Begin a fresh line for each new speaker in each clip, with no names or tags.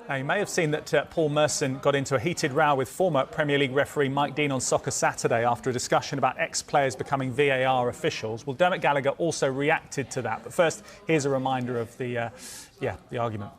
Now, you may have seen that Paul Merson got into a heated row with former Premier League referee Mike Dean on Soccer Saturday after a discussion about ex-players becoming VAR officials. Well, Dermot Gallagher also reacted to that. But first, here's a reminder of the argument.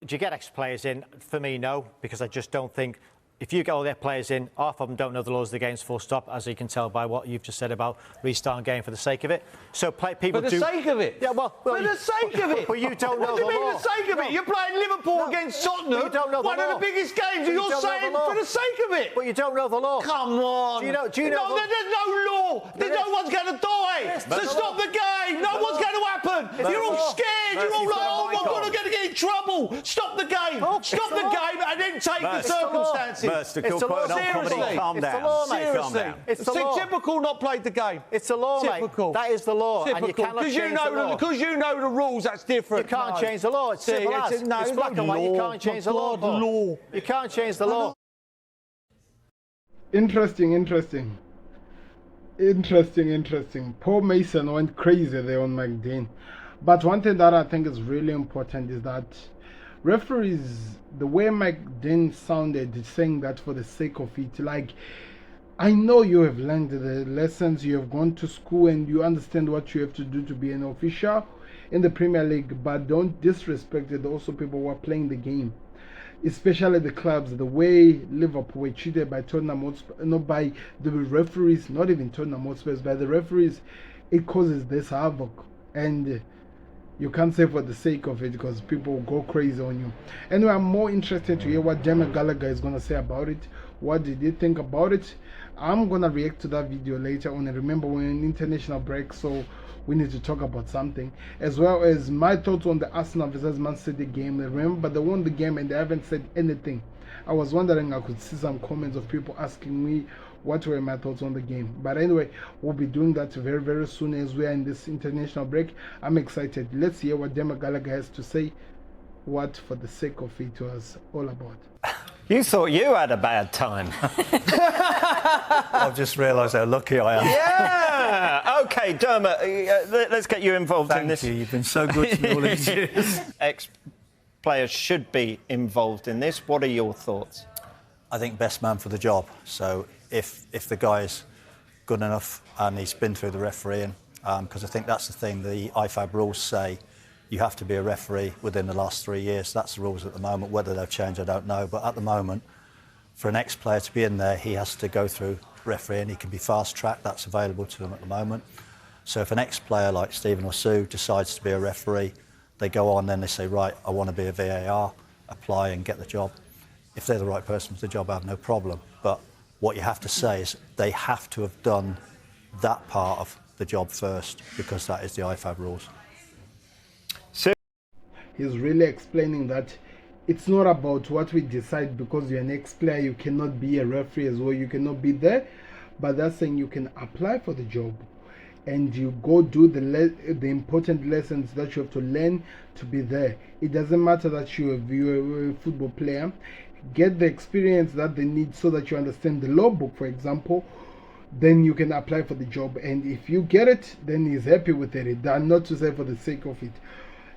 Do you get ex-players in? For me, no, because I just don't think... If you get all their players in, half of them don't know the laws of the game, full stop, as you can tell by what you've just said about restarting game for the sake of it. So people
For the sake of it?
Yeah, well for the
sake of it?
But you don't know the law.
What do you mean for the sake of it? You're playing Liverpool against Tottenham,
you don't know the
one
law.
of the biggest games, and you're saying for the sake of it?
But you don't know the law.
Come on.
Do you know
no, there's no law. No one's going to die. So stop the game. No one's going to happen. You're all scared. You're all like, oh my God, I'm going to get in trouble. Stop the game. Stop the game and then take the circumstances.
It's the law.
Seriously,
calm down.
It's the law, mate.
Seriously.
Calm down.
It's the law.
Typical not played the game.
It's the law,
Typical.
mate. That is the law.
Typical.
And you cannot change the law.
Because you know the rules, that's different.
You can't change the law. It's simple as. It's black and white. You can't change the law. You can't change the law.
Interesting. Paul Merson went crazy there on Mike Dean. But one thing that I think is really important is that referees, the way Mike Dean sounded, saying that for the sake of it, like, I know you have learned the lessons, you have gone to school and you understand what you have to do to be an official in the Premier League, but don't disrespect it. Also, people who are playing the game, especially the clubs, the way Liverpool were treated by Tottenham Hotspur, not by the referees, not even Tottenham Hotspur, by the referees, it causes this havoc. And you can't say for the sake of it because people will go crazy on you. Anyway, I'm more interested to hear what Dermot Gallagher is going to say about it. What did he think about it? I'm going to react to that video later on. And remember, we're in international break, so we need to talk about something. As well as my thoughts on the Arsenal versus Man City game. Remember, they won the game and they haven't said anything. I was wondering, I could see some comments of people asking me what were my thoughts on the game. But anyway, we'll be doing that very, very soon as we are in this international break. I'm excited. Let's hear what Dermot Gallagher has to say, what for the sake of it was all about.
You thought you had a bad time.
I've just realised how lucky I am.
Yeah! OK, Dermot, let's get you involved in this.
Thank you. You've been so good to me all these years.
Ex-players should be involved in this. What are your thoughts?
I think best man for the job. So if the guy's good enough and he's been through the refereeing, because I think that's the thing, the IFAB rules say you have to be a referee within the last 3 years. That's the rules at the moment. Whether they've changed, I don't know. But at the moment, for an ex-player to be in there, he has to go through refereeing. He can be fast-tracked. That's available to him at the moment. So if an ex-player like Stephen or Sue decides to be a referee, they go on, then they say, right, I want to be a VAR, apply and get the job. If they're the right person for the job, I have no problem. But what you have to say is they have to have done that part of the job first, because that is the IFAB rules.
So he's really explaining that it's not about what we decide because you're an ex-player, you cannot be a referee as well, you cannot be there, but that's saying you can apply for the job and you go do the important lessons that you have to learn to be there. It doesn't matter that you're a football player. Get the experience that they need so that you understand the law book, for example. Then you can apply for the job, and if you get it, then he's happy with it. Not to say for the sake of it.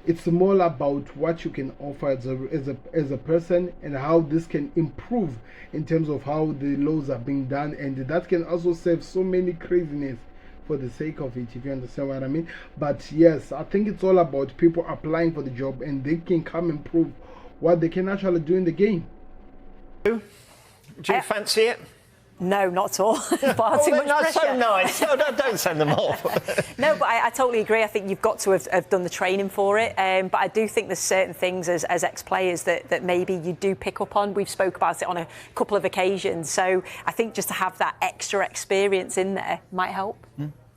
It's more about what you can offer as a person and how this can improve in terms of how the laws are being done, and that can also save so many craziness for the sake of it, if you understand what I mean. But yes, I think it's all about people applying for the job and they can come and prove what they can actually do in the game.
Do you fancy it?
No, not at all. Far too much
that's
pressure.
so nice. No, don't send them off.
No, but I totally agree. I think you've got to have done the training for it. But I do think there's certain things as ex-players that maybe you do pick up on. We've spoke about it on a couple of occasions. So I think just to have that extra experience in there might help.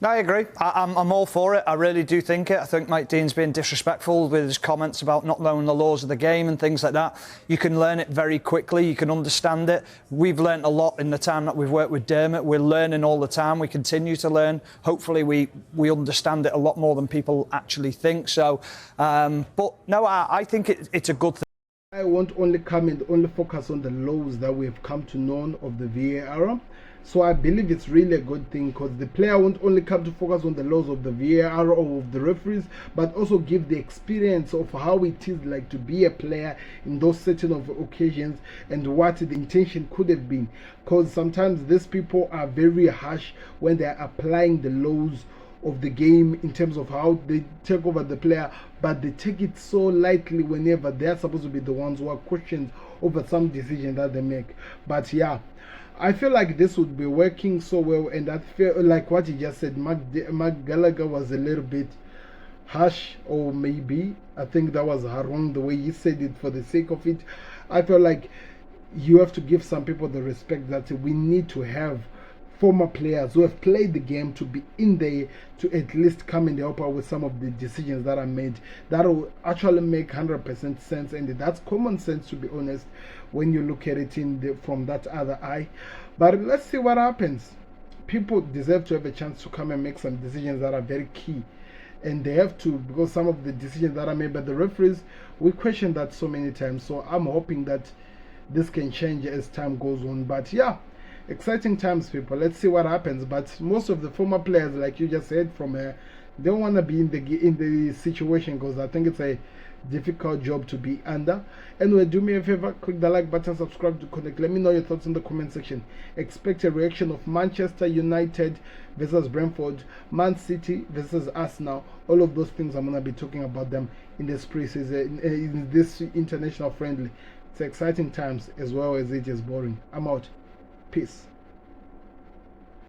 I agree. I'm all for it. I really do think it. I think Mike Dean's been disrespectful with his comments about not knowing the laws of the game and things like that. You can learn it very quickly. You can understand it. We've learned a lot in the time that we've worked with Dermot. We're learning all the time. We continue to learn. Hopefully we understand it a lot more than people actually think. So, but no, I think it's a good thing.
I won't only come and only focus on the lows that we have come to know of the VAR. So I believe it's really a good thing, because the player won't only come to focus on the laws of the VAR or of the referees, but also give the experience of how it is like to be a player in those certain of occasions and what the intention could have been. Because sometimes these people are very harsh when they are applying the laws of the game in terms of how they take over the player, but they take it so lightly whenever they're supposed to be the ones who are questioned over some decision that they make. But yeah, I feel like this would be working so well, and I feel like what you just said, Mark Gallagher was a little bit harsh, or maybe I think that was wrong the way he said it for the sake of it. I feel like you have to give some people the respect that we need to have former players who have played the game to be in there to at least come and help out with some of the decisions that are made. That will actually make 100% sense, and that's common sense, to be honest, when you look at it from that other eye. But let's see what happens. People deserve to have a chance to come and make some decisions that are very key, and they have to, because some of the decisions that are made by the referees, we question that so many times. So I'm hoping that this can change as time goes on. But yeah, exciting times, people. Let's see what happens. But most of the former players, like you just said, from they don't want to be in the situation, because I think it's a difficult job to be under. Anyway, do me a favor, click the like button, subscribe to connect. Let me know your thoughts in the comment section. Expect a reaction of Manchester United versus Brentford, Man City versus Arsenal. All of those things, I'm going to be talking about them in this preseason, in this international friendly. It's exciting times as well as it is boring. I'm out. Peace.